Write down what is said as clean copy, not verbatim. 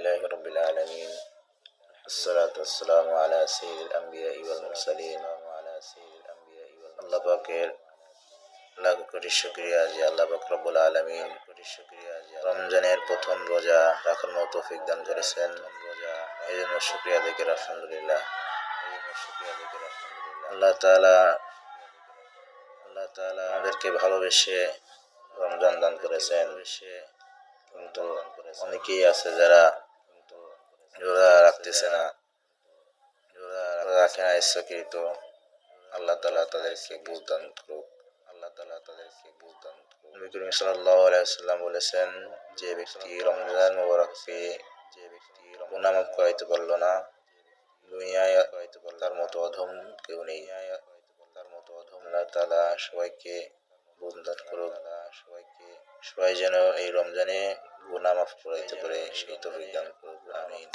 لله رب العالمين الصلاة والسلام على سيد الأنبياء والمرسلين আল্লাহ পাকের লাখ কোটি শুকরিয়া যে আল্লাহ পাক রব্বুল আলামিন রমজানের প্রথম রোজা রাখার মতো তৌফিক দান করেছেন। এই জন্য শুকরিয়া আদায় আলহামদুলিল্লাহ। আল্লাহ তাআলা আমাদেরকে ভালোবেসে রমজান দান করেছেন, কিন্তু অনেকেই আছে যারা রোজা রাখতেছে না, রাখে না ইচ্ছাকৃত। আল্লাহ তাআলা তাদেরকে বুঝ দান করুক। নবী করিম সাল্লাল্লাহু আলাইহি ওয়াসাল্লাম বলেছেন, যে ব্যক্তি রমজান মুবারক পেয়ে গুনাহ মাফ করাইতে পারল না, দুনিয়ায় তার মতো অধম কেউ নেই। আল্লাহ তাআলা সবাইকে বুঝ দান করুক, সবাই যেন এই রমজানে গুনাহ মাফ করাইতে পারে সেই তৌফিক দান করুক। আমিন।